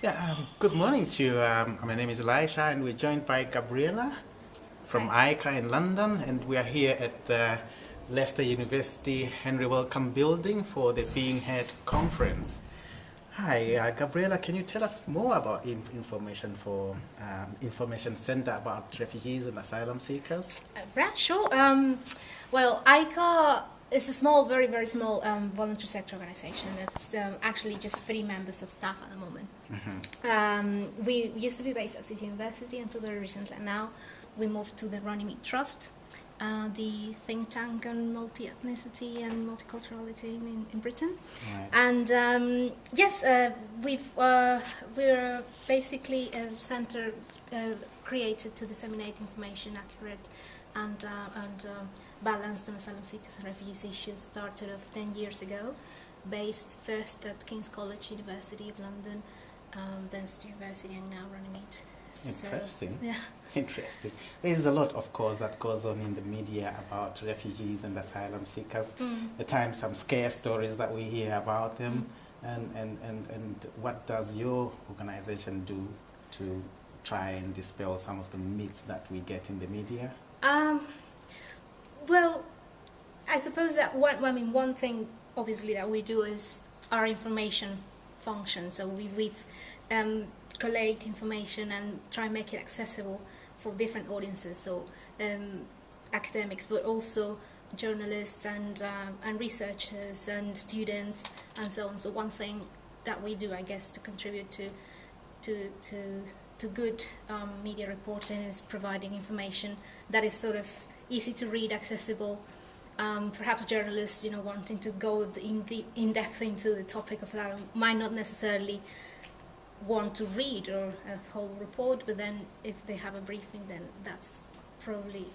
Good morning to you. My name is Elisha, and we're joined by Gabriela from ICA in London, and we are here at Leicester University Henry Wellcome Building for the Being Heard conference. Hi, Gabriela, can you tell us more about information for Information Center about refugees and asylum seekers? Right, sure. Well, ICA is a small, very, very small voluntary sector organization. It's actually just 3 members of staff at the moment. We used to be based at City University until very recently. Now we moved to the Runnymede Trust, the think tank on multi-ethnicity and multiculturality in Britain. Right. And yes, we're basically a center created to disseminate information, accurate and balanced on asylum seekers and refugees issues. Started off 10 years ago, based first at King's College, University of London, then City University, and now Runnymede. Interesting. So, yeah. Interesting. There's a lot, of course, that goes on in the media about refugees and asylum seekers. At times, some scare stories that we hear about them. And what does your organization do to try and dispel some of the myths that we get in the media? Well, I suppose that one thing obviously that we do is our information function. So we collate information and try and make it accessible for different audiences. So academics, but also journalists and researchers and students and so on. So one thing that we do, I guess, to contribute to good media reporting is providing information that is sort of easy to read, accessible. Perhaps journalists, wanting to go in depth into the topic of that might not necessarily want to read or a whole report, but then if they have a briefing, then that's probably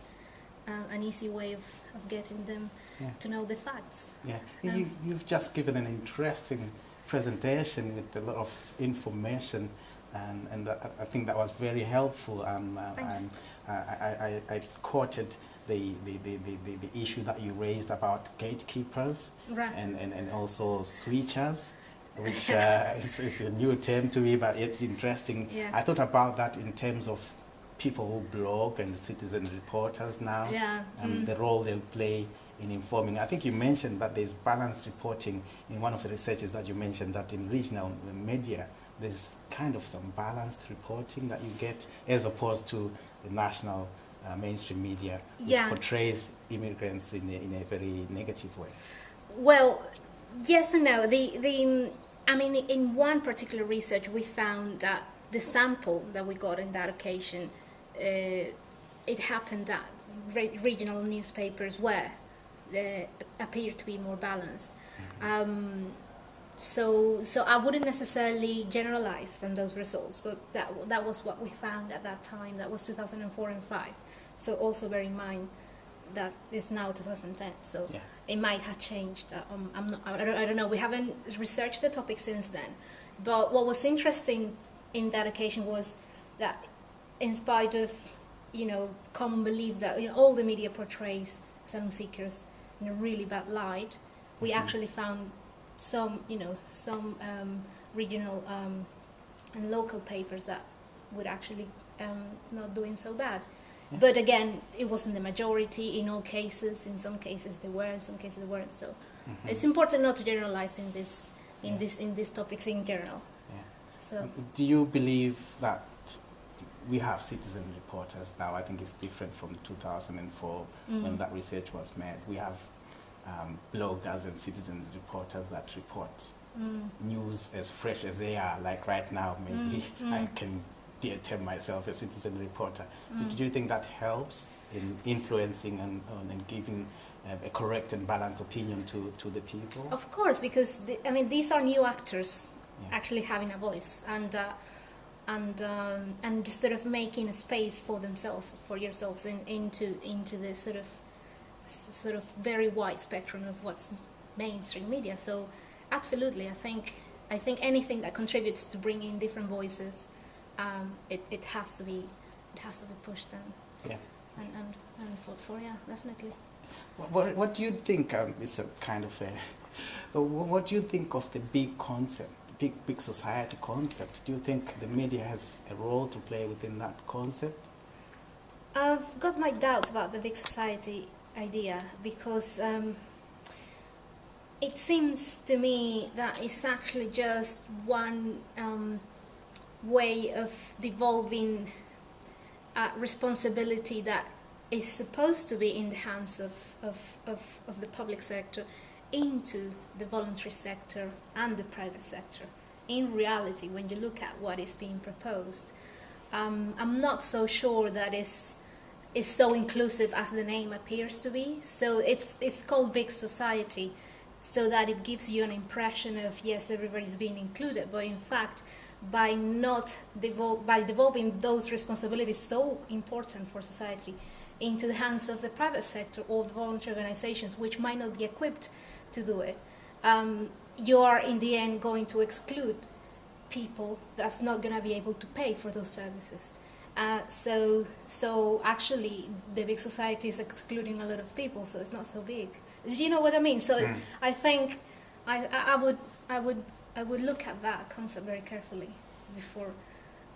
an easy way of getting them to know the facts. Yeah, you've just given an interesting presentation with a lot of information, and I think that was very helpful. I quoted the issue that you raised about gatekeepers, right, and also switchers, which is a new term to me, but it's interesting. Yeah. I thought about that in terms of people who blog and citizen reporters now, Yeah. the role they play in informing. I think you mentioned that there's balanced reporting in one of the researches that you mentioned, that in regional media there's kind of some balanced reporting that you get as opposed to the national mainstream media, which portrays immigrants in a very negative way. Well, yes and no. In one particular research, we found that the sample that we got in that occasion, it happened that regional newspapers appeared to be more balanced. So I wouldn't necessarily generalize from those results, but that was what we found at that time. That was 2004 and 5. So also bear in mind that it's now 2010. So it might have changed. I don't know. We haven't researched the topic since then. But what was interesting in that occasion was that, in spite of common belief that all the media portrays asylum seekers in a really bad light, we actually found some regional and local papers that would actually not doing so bad. But again, it wasn't the majority in all cases. In some cases they were, in some cases they weren't. So it's important not to generalize in these topics in general. Yeah. So do you believe that we have citizen reporters now? I think it's different from 2004 when that research was made. We have bloggers and citizen reporters that report news as fresh as they are. Like right now, maybe I can dare term myself a citizen reporter. Do you think that helps in influencing and giving a correct and balanced opinion to the people? of course, because these are new actors actually having a voice and just sort of making a space for themselves, for yourselves, into the sort of very wide spectrum of what's mainstream media. So absolutely, I think anything that contributes to bringing different voices, it has to be pushed and fought for. Yeah, definitely. What do you think? It's a kind of a. What do you think of the big concept big society concept. Do you think the media has a role to play within that concept? I've got my doubts about the big society idea because it seems to me that it's actually just one way of devolving responsibility that is supposed to be in the hands of the public sector into the voluntary sector and the private sector. In reality, when you look at what is being proposed, I'm not so sure that is so inclusive as the name appears to be. So it's called big society, so that it gives you an impression of, yes, everybody's being included, but in fact, by devolving those responsibilities so important for society into the hands of the private sector or the voluntary organizations, which might not be equipped to do it, you are in the end going to exclude people that's not going to be able to pay for those services. So actually, the big society is excluding a lot of people, so it's not so big. Do you know what I mean? So I think I would look at that concept very carefully before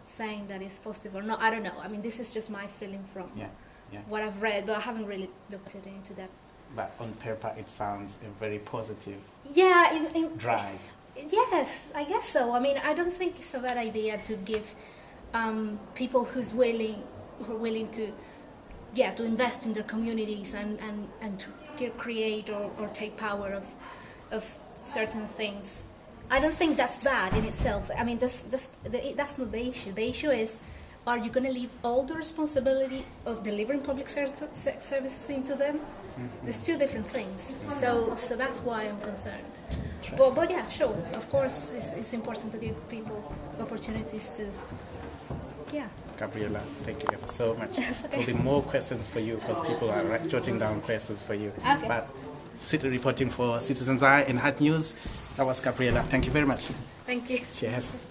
saying that it's positive or not. I don't know. I mean, this is just my feeling from what I've read, but I haven't really looked into that. But on paper, it sounds a very positive drive. Yes, I guess so. I mean, I don't think it's a bad idea to give people who are willing to invest in their communities and to create or take power of certain things. I don't think that's bad in itself. I mean, that's not the issue. The issue is, are you going to leave all the responsibility of delivering public services into them? There's two different things. So that's why I'm concerned. But yeah, sure. Of course, it's important to give people opportunities to. Yeah. Gabriela, thank you ever so much. Okay. There'll be more questions for you because people are jotting down questions for you. Okay. But City reporting for Citizens Eye and Hot News, that was Gabriela. Thank you very much. Thank you. Cheers.